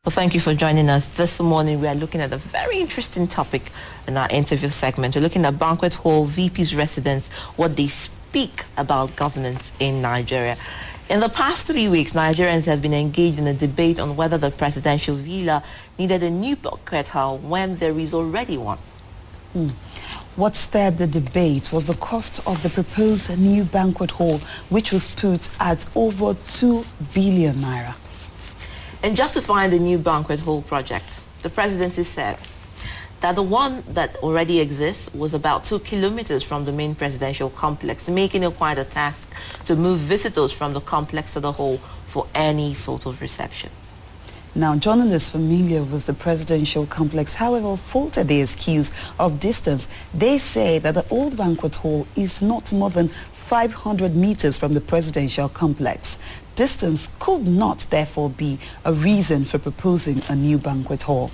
Well, thank you for joining us. This morning we are looking at a very interesting topic in our interview segment. We're looking at Banquet Hall, VP's residence, what they speak about governance in Nigeria. In the past 3 weeks, Nigerians have been engaged in a debate on whether the presidential villa needed a new banquet hall when there is already one. What stirred the debate was the cost of the proposed new banquet hall, which was put at over 2 billion naira. In justifying the new banquet hall project, the presidency said that the one that already exists was about 2 kilometers from the main presidential complex, making it quite a task to move visitors from the complex to the hall for any sort of reception. Now, journalists familiar with the presidential complex, however, faulted the excuse of distance. They say that the old banquet hall is not more than 500 meters from the presidential complex. Distance could not, therefore, be a reason for proposing a new banquet hall.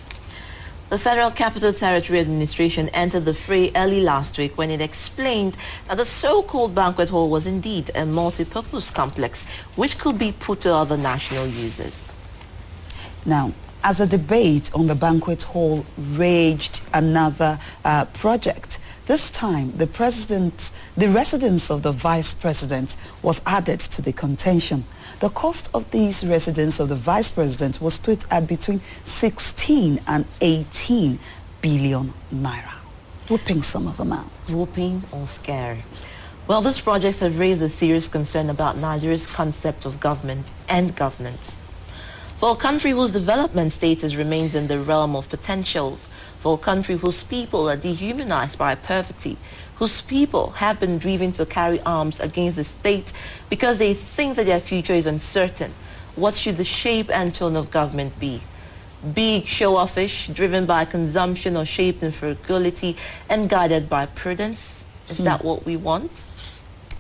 The Federal Capital Territory Administration entered the fray early last week when it explained that the so-called banquet hall was indeed a multi-purpose complex which could be put to other national uses. Now, as a debate on the banquet hall raged another project, this time the residence of the vice president was added to the contention. The cost of these residence of the vice president was put at between 16 and 18 billion naira. Whooping some of them out. Whooping or scary? Well, these projects have raised a serious concern about Nigeria's concept of government and governance. For a country whose development status remains in the realm of potentials, for a country whose people are dehumanized by poverty, whose people have been driven to carry arms against the state because they think that their future is uncertain, what should the shape and tone of government be? Big, show-offish, driven by consumption or shaped in frugality and guided by prudence? Is that what we want?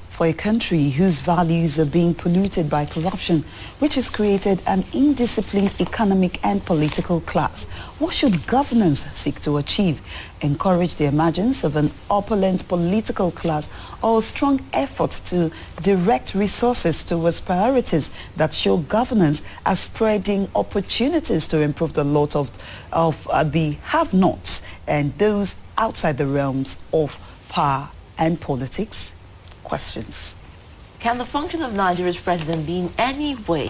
For a country whose values are being polluted by corruption, which has created an indisciplined economic and political class, what should governance seek to achieve? Encourage the emergence of an opulent political class, or a strong effort to direct resources towards priorities that show governance as spreading opportunities to improve the lot of the have-nots and those outside the realms of power and politics? Questions. Can the function of Nigeria's president be in any way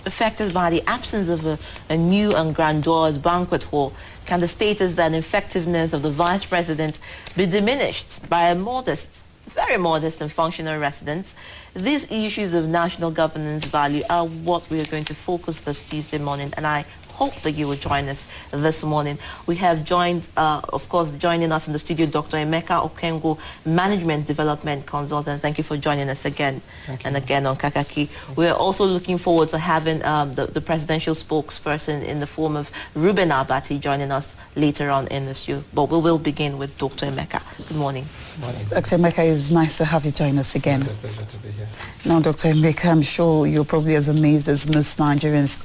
affected by the absence of a new and grandiose banquet hall? Can the status and effectiveness of the vice president be diminished by a modest, very modest and functional residence? These issues of national governance value are what we are going to focus this Tuesday morning, and I hope that you will join us this morning. We have joined, of course, joining us in the studio, Dr. Emeka Okengwu, Management Development Consultant. Thank you for joining us again and again on Kakaki. We're also looking forward to having the presidential spokesperson in the form of Ruben Abati joining us later on in the studio. But we will begin with Dr. Emeka. Good morning. Morning. Dr. Emeka, it's nice to have you join us again. It's a pleasure to be here. Now, Dr. Emeka, I'm sure you're probably as amazed as most Nigerians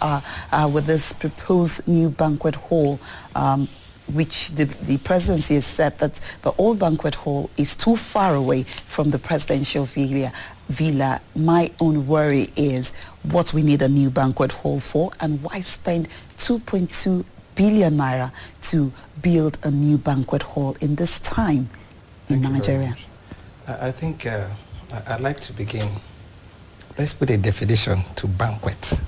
are with this proposed new banquet hall, which the presidency has said that the old banquet hall is too far away from the presidential villa. My own worry is what we need a new banquet hall for, and why spend 2.2 billion naira to build a new banquet hall in this time in Nigeria? I think I'd like to begin. Let's put a definition to banquets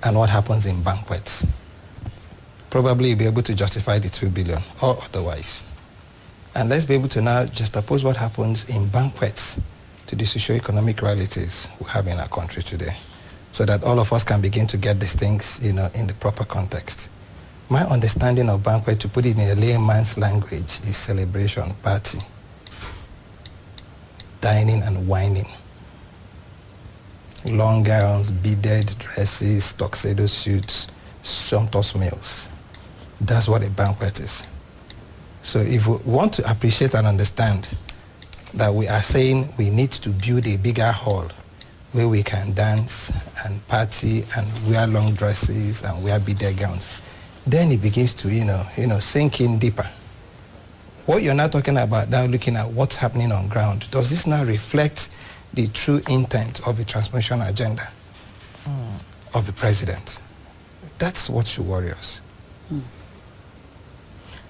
and what happens in banquets. Probably you'll be able to justify the 2 billion or otherwise. And let's be able to now juxtapose what happens in banquets to the socio-economic realities we have in our country today, so that all of us can begin to get these things, in the proper context. My understanding of banquet, to put it in a layman's language, is celebration, party, dining and whining. Long gowns, beaded dresses, tuxedo suits, sumptuous meals. That's what a banquet is. So if we want to appreciate and understand that we are saying we need to build a bigger hall where we can dance and party and wear long dresses and wear beaded gowns, then it begins to, sink in deeper. What you're now talking about now, looking at what's happening on ground, does this now reflect the true intent of the transformation agenda of the president? That's what should worry us.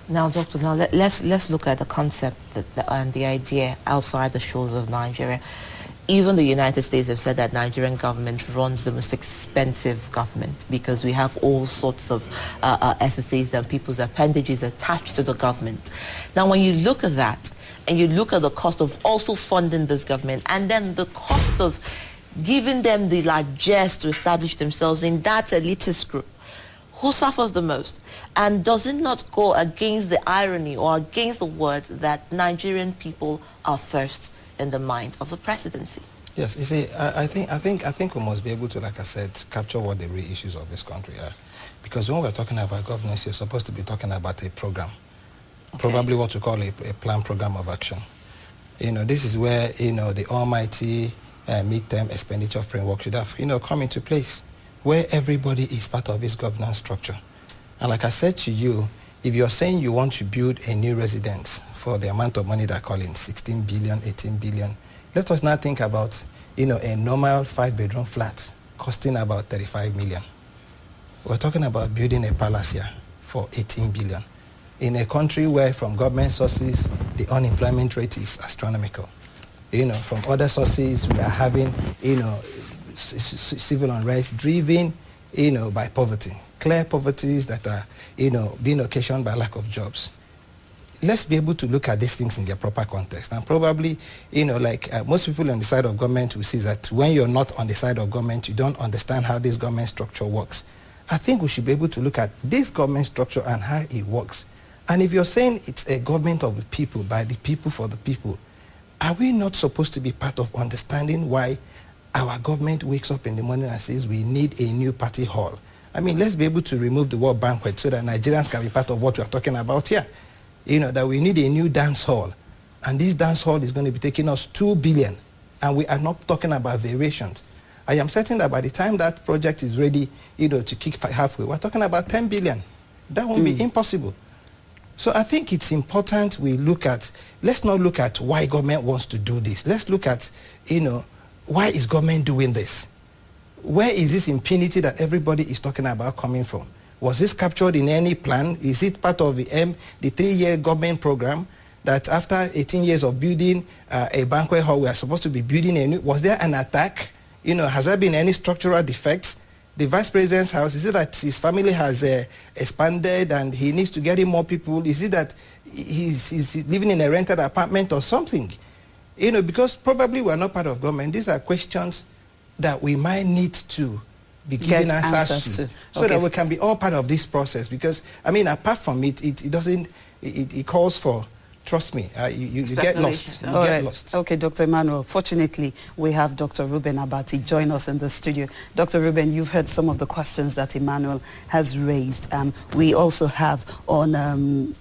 Now, Doctor, let's look at the concept and the idea outside the shores of Nigeria. Even the United States have said that Nigerian government runs the most expensive government because we have all sorts of SSAs and people's appendages attached to the government. Now, when you look at that and you look at the cost of also funding this government and then the cost of giving them the largesse to establish themselves in that elitist group, who suffers the most? And does it not go against the irony or against the word that Nigerian people are first in the mind of the presidency? Yes, you see, I think we must be able to, like I said, capture what the real issues of this country are. Because when we're talking about governance, you're supposed to be talking about a program, probably what we call a plan program of action. You know, this is where, you know, the almighty midterm expenditure framework should have, you know, come into place, where everybody is part of this governance structure. And like I said to you, if you're saying you want to build a new residence for the amount of money they're calling 16 billion, 18 billion, let us now think about, you know, a normal 5-bedroom flat costing about 35 million. We're talking about building a palace here for 18 billion. In a country where from government sources, the unemployment rate is astronomical. You know, from other sources, we are having, you know, civil unrest driven, you know, by poverty. Clear poverties that are, you know, being occasioned by lack of jobs. Let's be able to look at these things in their proper context. And probably, you know, like most people on the side of government will see that when you're not on the side of government, you don't understand how this government structure works. I think we should be able to look at this government structure and how it works. And if you're saying it's a government of the people, by the people, for the people, are we not supposed to be part of understanding why our government wakes up in the morning and says we need a new party hall? I mean, let's be able to remove the word banquet so that Nigerians can be part of what we are talking about here. You know, that we need a new dance hall. And this dance hall is going to be taking us 2 billion. And we are not talking about variations. I am certain that by the time that project is ready, you know, to kick halfway, we're talking about 10 billion. That won't be impossible. So I think it's important we look at, let's not look at why government wants to do this. Let's look at, you know, why is government doing this? Where is this impunity that everybody is talking about coming from? Was this captured in any plan? Is it part of the 3-year government program that after 18 years of building a banquet hall, we are supposed to be building a new? Was there an attack? You know, has there been any structural defects? The vice president's house, is it that his family has expanded and he needs to get in more people? Is it that he's living in a rented apartment or something? You know, because probably we're not part of government. These are questions that we might need to be giving answers to. So that we can be all part of this process. Because, I mean, apart from it, it calls for, trust me, you get lost. You get lost. Okay, Dr. Emmanuel, fortunately, we have Dr. Ruben Abati join us in the studio. Dr. Ruben, you've heard some of the questions that Emmanuel has raised. We also have on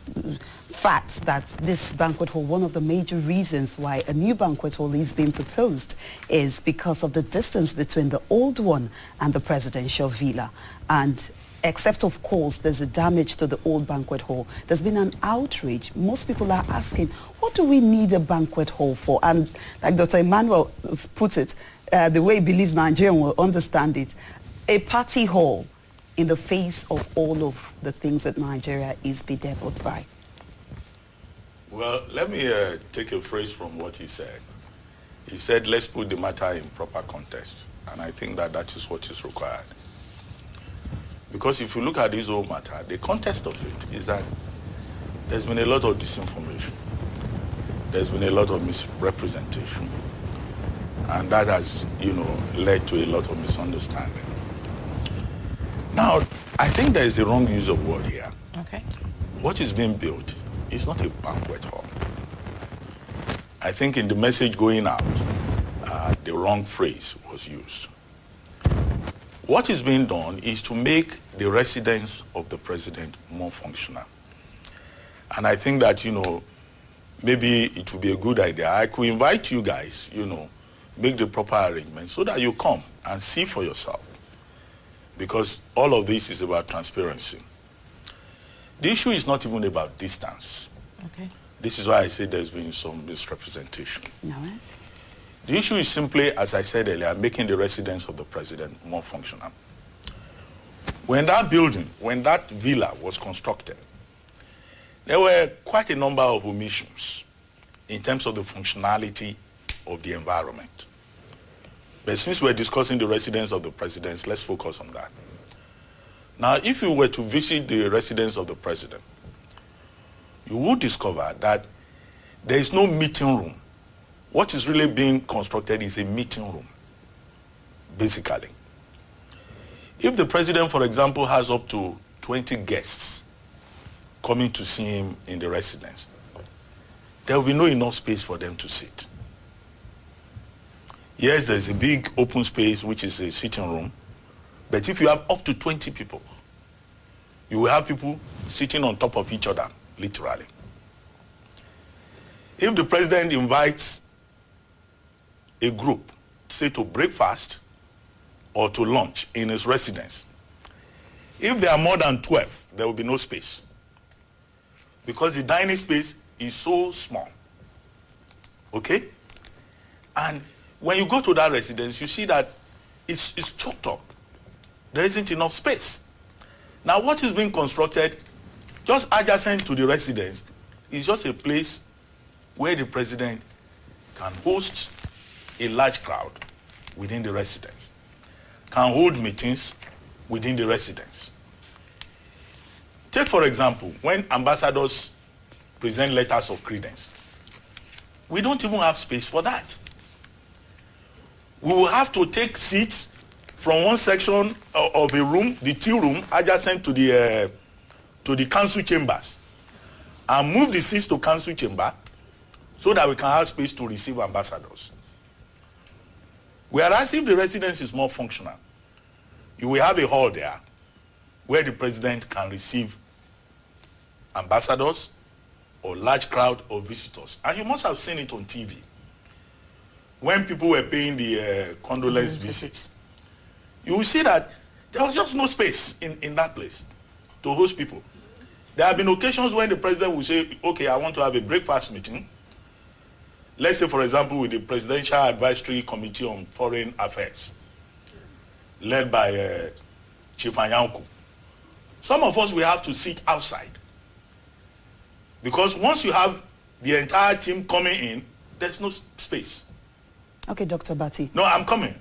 facts that this banquet hall, one of the major reasons why a new banquet hall is being proposed is because of the distance between the old one and the presidential villa. And except, of course, there's a damage to the old banquet hall, there's been an outrage. Most people are asking, what do we need a banquet hall for? And like Dr. Emmanuel puts it, the way he believes Nigerians will understand it, a party hall in the face of all of the things that Nigeria is bedeviled by. Well, let me take a phrase from what he said. He said, let's put the matter in proper context. And I think that that is what is required. Because if you look at this whole matter, the context of it is that there's been a lot of disinformation. There's been a lot of misrepresentation. And that has, you know, led to a lot of misunderstanding. Now, I think there is a wrong use of word here. Okay. What is being built is not a banquet hall. I think in the message going out, the wrong phrase was used. What is being done is to make the residence of the president more functional. And I think that, you know, maybe it would be a good idea. I could invite you guys, you know, make the proper arrangements so that you come and see for yourself. Because all of this is about transparency. The issue is not even about distance. Okay. This is why I say there's been some misrepresentation. No. The issue is simply, as I said earlier, making the residence of the president more functional. When that building, when that villa was constructed, there were quite a number of omissions in terms of the functionality of the environment. But since we're discussing the residence of the president, let's focus on that. Now, if you were to visit the residence of the president, you would discover that there is no meeting room. What is really being constructed is a meeting room, basically. If the president, for example, has up to 20 guests coming to see him in the residence, there will be no enough space for them to sit. Yes, there's a big open space, which is a sitting room, but if you have up to 20 people, you will have people sitting on top of each other, literally. If the president invites a group, say to breakfast or to lunch in his residence, if there are more than 12, there will be no space, because the dining space is so small. Okay? And when you go to that residence, you see that it's choked up. There isn't enough space. Now, what is being constructed just adjacent to the residence is just a place where the president can host a large crowd within the residence, can hold meetings within the residence. Take, for example, when ambassadors present letters of credence, we don't even have space for that. We will have to take seats from one section of a room, the tea room, adjacent to the council chambers, and move the seats to council chamber so that we can have space to receive ambassadors. Whereas if the residence is more functional, you will have a hall there where the president can receive ambassadors or large crowd of visitors. And you must have seen it on TV. When people were paying the condolence visits, you will see that there was just no space in that place to host people. There have been occasions when the president will say, okay, I want to have a breakfast meeting. Let's say, for example, with the Presidential Advisory Committee on Foreign Affairs, led by Chief Anyanku. Some of us will have to sit outside, because once you have the entire team coming in, there's no space. Okay, Dr. Bati. No, I'm coming.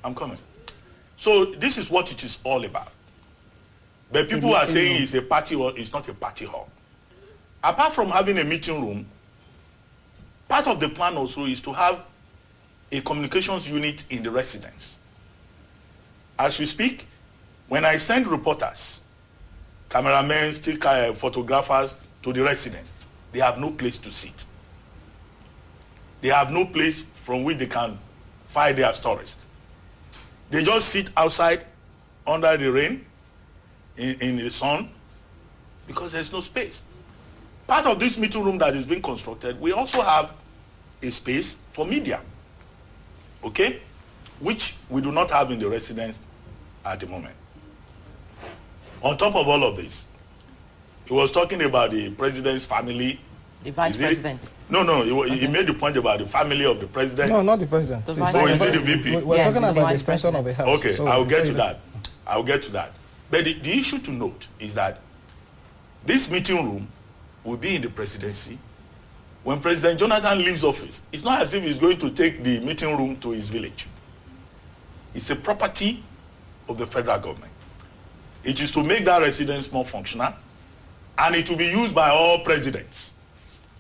So this is what it is all about. But people are saying it's a party hall. It's not a party hall. Apart from having a meeting room, part of the plan also is to have a communications unit in the residence. As we speak, when I send reporters, cameramen, still photographers to the residence, they have no place to sit. They have no place from which they can file their stories. They just sit outside under the rain, in the sun, because there's no space. Part of this meeting room that is being constructed, we also have a space for media, okay, which we do not have in the residence at the moment. On top of all of this, he was talking about the president's family. The vice president. No, he made the point about the family of the president. No, not the president. The vice is it the VP? We're Yes, talking the about the vice extension of the house. Okay, So I'll get to that. I'll get to that. But the issue to note is that this meeting room will be in the presidency. When President Jonathan leaves office, it's not as if he's going to take the meeting room to his village. It's a property of the federal government. It is to make that residence more functional, and it will be used by all presidents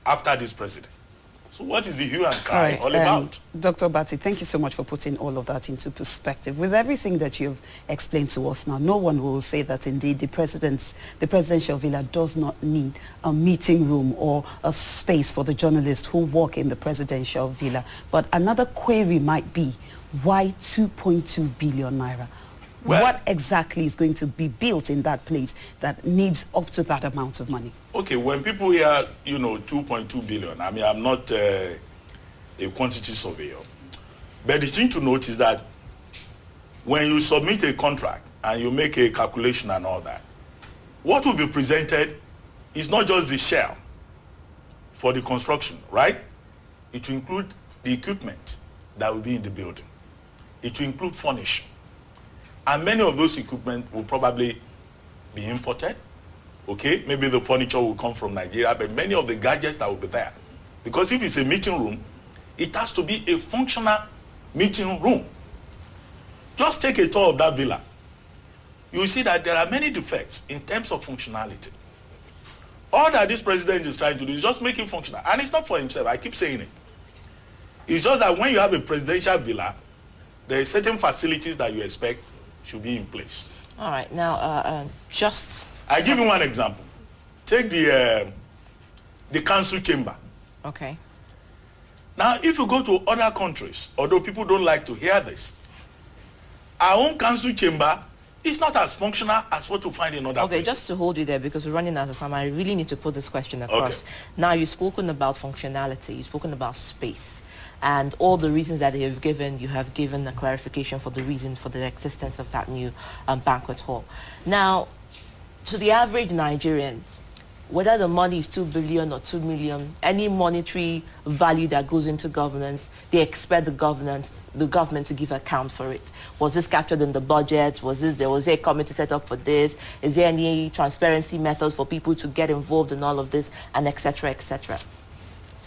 after this president. So what is the hue and cry all about? Dr. Bati, thank you so much for putting all of that into perspective. With everything that you've explained to us now, no one will say that indeed the presidential villa does not need a meeting room or a space for the journalists who work in the presidential villa. But another query might be, why 2.2 billion naira? Well, what exactly is going to be built in that place that needs up to that amount of money? Okay, when people hear, 2.2 billion, I mean, I'm not a quantity surveyor. But the thing to note is that when you submit a contract and you make a calculation and all that, what will be presented is not just the shell for the construction, right? It will include the equipment that will be in the building. It will include furniture. And many of those equipment will probably be imported. Okay, maybe the furniture will come from Nigeria, but many of the gadgets that will be there. Because if it's a meeting room, it has to be a functional meeting room. Just take a tour of that villa. You will see that there are many defects in terms of functionality. All that this president is trying to do is just make it functional. And it's not for himself, I keep saying it. It's just that when you have a presidential villa, there are certain facilities that you expect should be in place. All right, now I give you one example. Take the council chamber. Okay. Now, if you go to other countries, although people don't like to hear this, our own council chamber is not as functional as what you find in other places. Okay, just to hold you there, because we're running out of time, I really need to put this question across. Okay. Now, you've spoken about functionality, you've spoken about space, and all the reasons that you have given a clarification for the reason for the existence of that new banquet hall. Now, to the average Nigerian, whether the money is 2 billion or 2 million, any monetary value that goes into governance, they expect the government to give account for it. Was this captured in the budget? Was there a committee set up for this? Is there any transparency methods for people to get involved in all of this, and etc., etc.?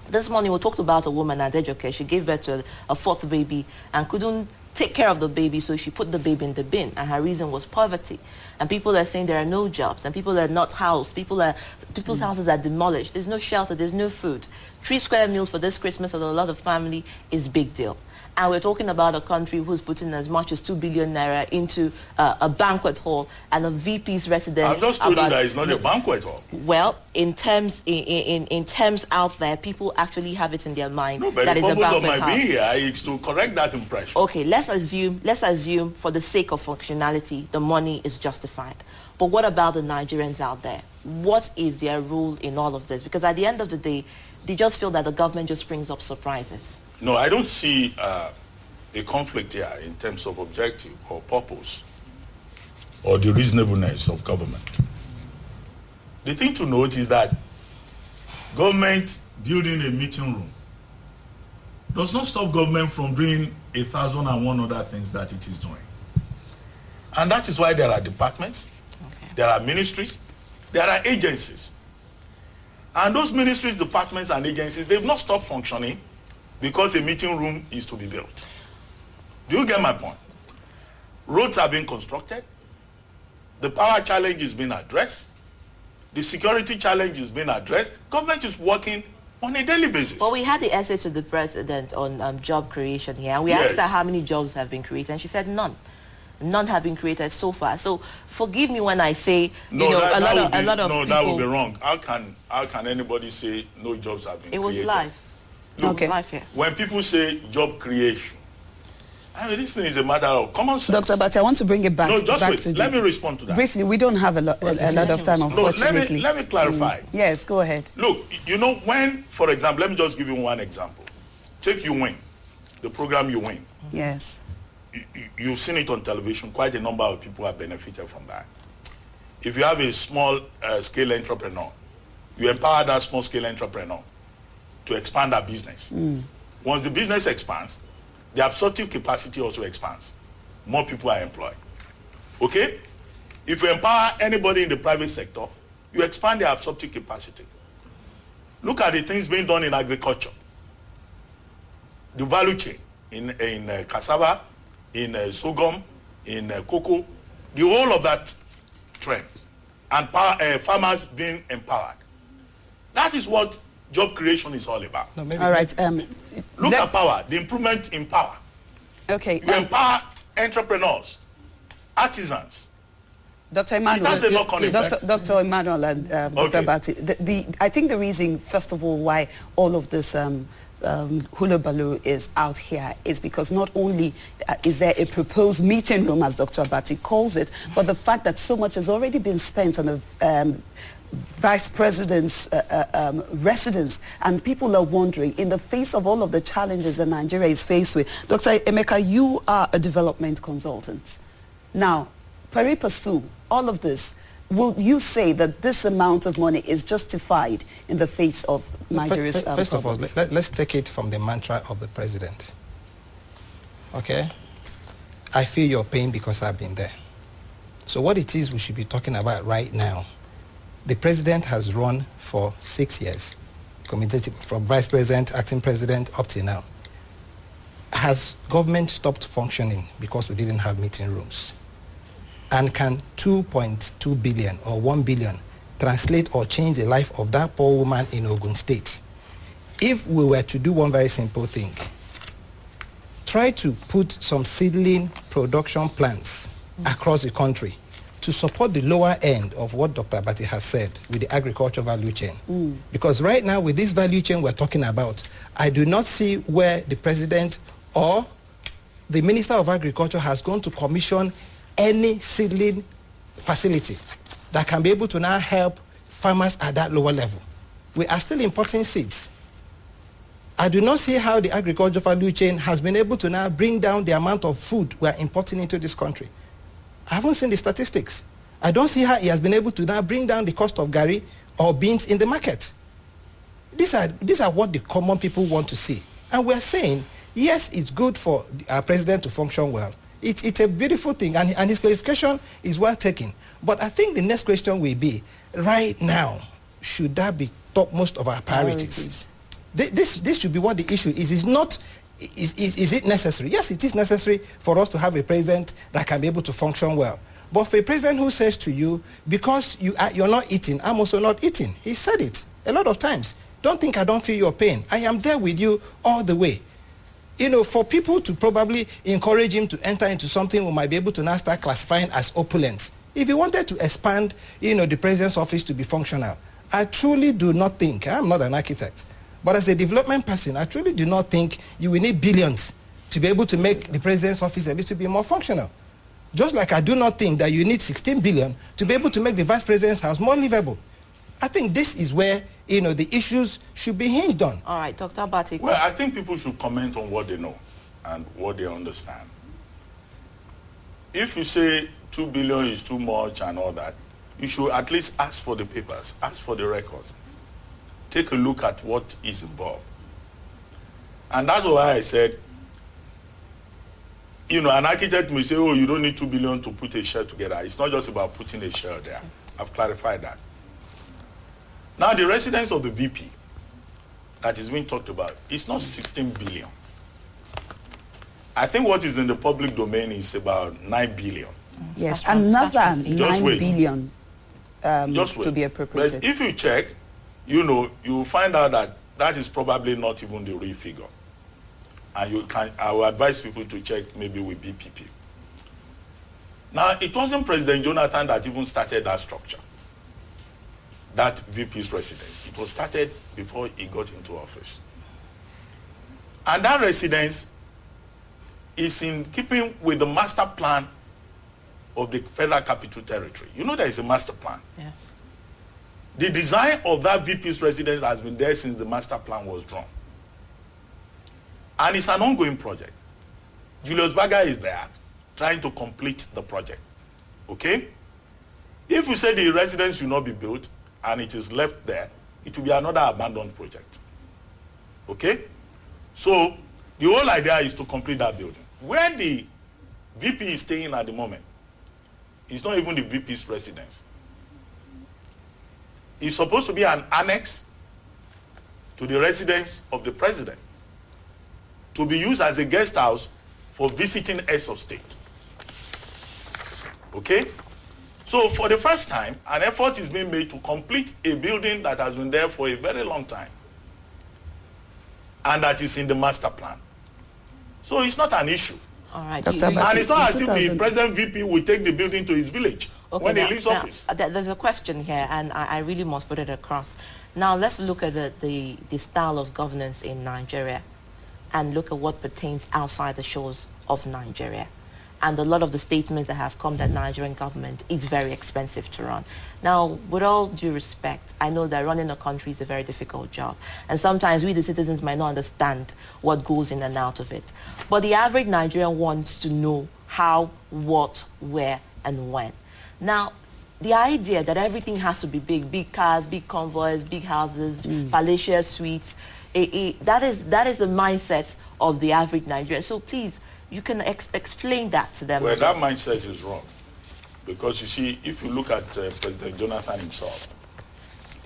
This morning we talked about a woman at Ejoke. She gave birth to a fourth baby and couldn't take care of the baby, so she put the baby in the bin, and her reason was poverty. And people are saying there are no jobs, and people are not housed, people's houses are demolished, there's no shelter, there's no food. 3 square meals for this Christmas for a lot of family is big deal. And we're talking about a country who's putting as much as 2 billion naira into a banquet hall and a VP's residence. I've just told you that it's not a banquet hall. Well, in terms out there, people actually have it in their mind. No, but that the is a purpose of banquet my hall. being here is to correct that impression. Okay, let's assume for the sake of functionality, the money is justified. But what about the Nigerians out there? What is their role in all of this? Because at the end of the day, they just feel that the government just brings up surprises. No, I don't see a conflict here in terms of objective or purpose or the reasonableness of government. The thing to note is that government building a meeting room does not stop government from doing 1,001 other things that it is doing. And that is why there are departments, okay, there are ministries, there are agencies. And those ministries, departments, and agencies, they've not stopped functioning because a meeting room is to be built. Do you get my point? Roads are being constructed. The power challenge is being addressed. The security challenge is being addressed. Government is working on a daily basis. Well, we had the essay to the president on job creation here, and we asked her how many jobs have been created, and she said none. None have been created so far. So forgive me when I say, no, a lot of people... No, that would be wrong. How can anybody say no jobs have been created? It was live. Look, okay. Live here. When people say job creation, I mean, this thing is a matter of common sense. Dr. Abati, I want to bring it back. No, just back wait. to Let me respond to that. Briefly, we don't have a lot of time, unfortunately. No, let me clarify. Yes, go ahead. Look, you know, when, for example, let me just give you one example. Take You Win, the program You Win. Yes. You've seen it on television. Quite a number of people have benefited from that. If you have a small scale entrepreneur, you empower that small scale entrepreneur to expand their business. Once the business expands, the absorptive capacity also expands. More people are employed. Okay? If you empower anybody in the private sector, you expand the absorptive capacity. Look at the things being done in agriculture. The value chain in cassava, in sorghum, in cocoa, the whole of that trend. And farmers being empowered. That is what job creation is all about. No, all right. Look at power, the improvement in power. Okay. You empower entrepreneurs, artisans. Dr. Emmanuel, Dr. Emmanuel and Dr. Abati, I think the reason, first of all, why all of this hullabaloo is out here is because not only is there a proposed meeting room, as Dr. Abati calls it, but the fact that so much has already been spent on a Vice President's residence, and people are wondering, in the face of all of the challenges that Nigeria is faced with. Dr. Emeka, you are a development consultant. Now, pari passu, all of this, will you say that this amount of money is justified in the face of Nigeria's First of all, let's take it from the mantra of the president. Okay? I feel your pain because I've been there. So what it is we should be talking about right now, the president has run for 6 years, committed from vice president, acting president, up to now. Has government stopped functioning because we didn't have meeting rooms? And can 2.2 billion or 1 billion translate or change the life of that poor woman in Ogun State? If we were to do one very simple thing, try to put some seedling production plants across the country to support the lower end of what Dr. Abati has said with the agriculture value chain. Because right now with this value chain we're talking about, I do not see where the president or the Minister of Agriculture has gone to commission any seedling facility that can be able to now help farmers at that lower level. We are still importing seeds. I do not see how the agriculture value chain has been able to now bring down the amount of food we are importing into this country. I haven't seen the statistics. I don't see how he has been able to now bring down the cost of gari or beans in the market. These are what the common people want to see. And we're saying, yes, it's good for our president to function well. It's a beautiful thing, and his clarification is well taken. But I think the next question will be, right now, should that be topmost of our priorities? This should be what the issue is. Is it necessary? Yes, it is necessary for us to have a president that can be able to function well. But for a president who says to you, because you're not eating, I'm also not eating. He said it a lot of times. Don't think I don't feel your pain. I am there with you all the way. You know, for people to probably encourage him to enter into something we might be able to now start classifying as opulence. If he wanted to expand, the president's office to be functional, I truly do not think, I'm not an architect, but as a development person, I truly do not think you will need billions to be able to make the president's office a little bit more functional. Just like I do not think that you need 16 billion to be able to make the vice president's house more livable. I think this is where, the issues should be hinged on. All right, Dr. Abati. Well, I think people should comment on what they know and what they understand. If you say 2 billion is too much and all that, you should at least ask for the papers, ask for the records. Take a look at what is involved. And that's why I said, an architect may say, oh, you don't need 2 billion to put a shell together. It's not just about putting a shell there. I've clarified that. Now, the residence of the VP that is being talked about is not 16 billion. I think what is in the public domain is about 9 billion. Yes, another 9 billion to be appropriated. But if you check, you will find out that that is probably not even the real figure. And I will advise people to check maybe with BPP. Now, it wasn't President Jonathan that even started that structure, that VP's residence. It was started before he got into office. And that residence is in keeping with the master plan of the Federal Capital Territory. There is a master plan. Yes. The design of that VP's residence has been there since the master plan was drawn. And it's an ongoing project. Julius Berger is there trying to complete the project. Okay? If we say the residence will not be built and it is left there, it will be another abandoned project. Okay? So the whole idea is to complete that building. Where the VP is staying at the moment, it's not even the VP's residence. It's supposed to be an annex to the residence of the president, to be used as a guest house for visiting heads of state. Okay? So for the first time, an effort is being made to complete a building that has been there for a very long time and that is in the master plan. So it's not an issue. All right. Dr. And it's not as if the present VP will take the building to his village when he leaves office. There's a question here, and I really must put it across. Now, let's look at the style of governance in Nigeria and look at what pertains outside the shores of Nigeria. And a lot of the statements that have come that Nigerian government is very expensive to run. Now, with all due respect, I know that running a country is a very difficult job. And sometimes we, the citizens, might not understand what goes in and out of it. But the average Nigerian wants to know how, what, where, and when. Now, the idea that everything has to be big cars, big convoys, big houses, palatial suites, that is the mindset of the average Nigerian. So please, you can explain that to them. Well, that mindset is wrong. Because you see, if you look at President Jonathan himself,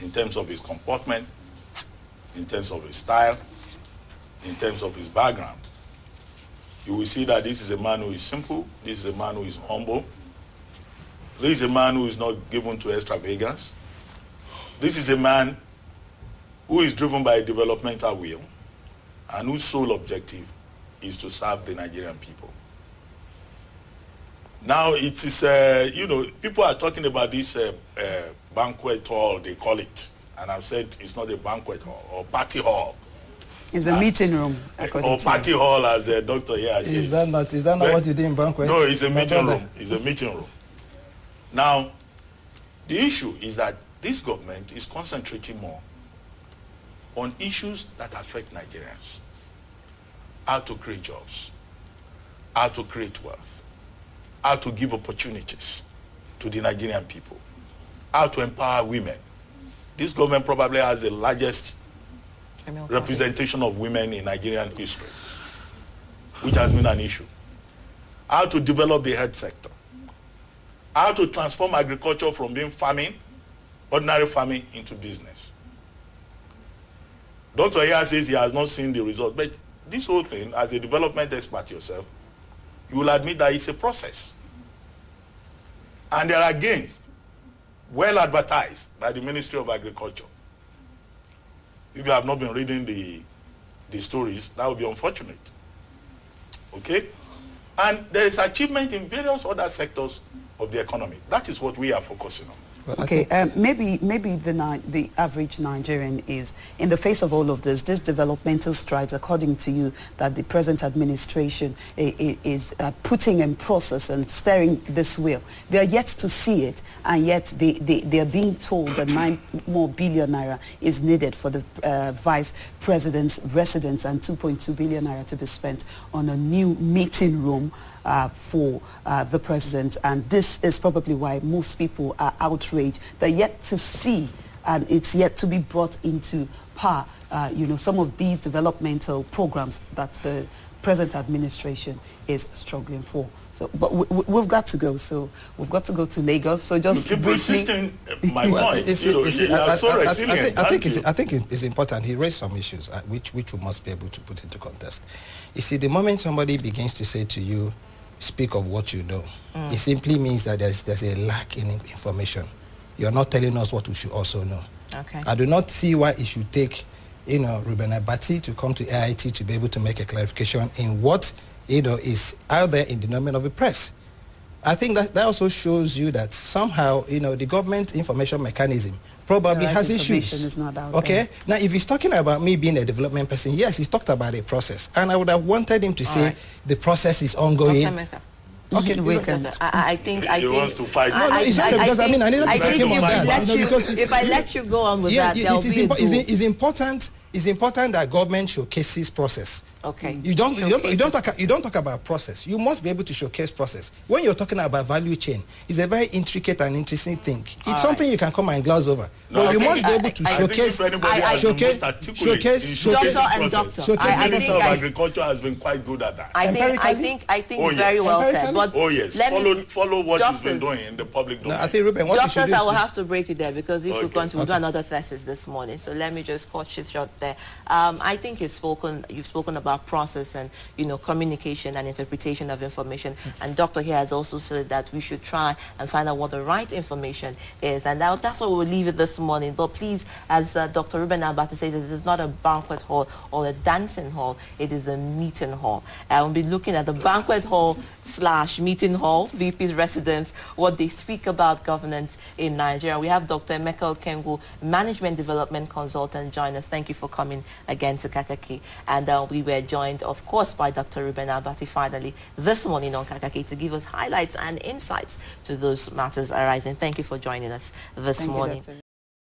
in terms of his comportment, in terms of his style, in terms of his background, you will see that this is a man who is simple, this is a man who is humble, this is a man who is not given to extravagance, this is a man who is driven by a developmental will and whose sole objective is to serve the Nigerian people. Now it is, you know, people are talking about this banquet hall, they call it. And I've said it's not a banquet hall or party hall. It's a meeting room, or party hall, as Dr. here says. Is that not what you do in banquet? No, it's a meeting room. It's a meeting room. Now, the issue is that this government is concentrating more on issues that affect Nigerians. How to create jobs, how to create wealth, how to give opportunities to the Nigerian people, how to empower women. This government probably has the largest representation of women in Nigerian history, which has been an issue. How to develop the health sector, how to transform agriculture from being farming, ordinary farming, into business. Dr. Aya says he has not seen the result, but this whole thing, as a development expert yourself, you will admit that it's a process. And there are gains well advertised by the Ministry of Agriculture. If you have not been reading the stories, that would be unfortunate. Okay? And there is achievement in various other sectors of the economy. That is what we are focusing on. Well, okay, maybe the average Nigerian is, in the face of all of this developmental strides, according to you, that the present administration is putting in process and steering this wheel. They are yet to see it, and yet they are being told that 9 more billion naira is needed for the vice president's residence and 2.2 billion naira to be spent on a new meeting room for the president, and this is probably why most people are outraged. They're yet to see, and it's yet to be brought into power, you know, some of these developmental programs that the present administration is struggling for. So, but we've got to go. So we've got to go to Lagos. So just you keep briefly, persisting my point. I think it's important. He raised some issues which we must be able to put into context. You see, the moment somebody begins to say to you, speak of what you know, it simply means that there's a lack in information. You're not telling us what we should also know. Okay. I do not see why it should take, you know, Ruben Abati to come to AIT to be able to make a clarification in what, you know, is out there in the domain of the press. I think that also shows you that somehow, you know, the government information mechanism probably has issues. Is not out okay? there. Now, if he's talking about me being a development person, yes, he's talked about a process. And I would have wanted him to say the process is ongoing. Dr. Emeka. Okay, I think he wants to fight. No, it's not because I mean I needed to take him on that. If I let you go on with that, it's important that government showcases process. Okay. You don't talk about process. You must be able to showcase process. When you're talking about value chain, it's a very intricate and interesting thing. It's something you can come and gloss over. No, but you must be able to showcase. The Minister of Agriculture has been quite good at that. I think very well said. But follow what he's been doing in the public domain. No, I think Ruben, what doctors, you I will have to break it there because if we're going to do another thesis this morning, so let me just cut it short there. I think you've spoken about process and, you know, communication and interpretation of information, and Dr. here has also said that we should try and find out what the right information is, and that's what we'll leave it this morning. But please, as Dr. Ruben Abati says, it is not a banquet hall or a dancing hall, it is a meeting hall. And we'll be looking at the banquet hall / meeting hall, VP's residence, what they speak about governance in Nigeria. We have Dr. Emeka Okengwu, Management Development Consultant, join us. Thank you for coming again to Kakaki. And we were joined, of course, by Dr. Ruben Abati finally this morning on Kakaki to give us highlights and insights to those matters arising. Thank you for joining us this morning.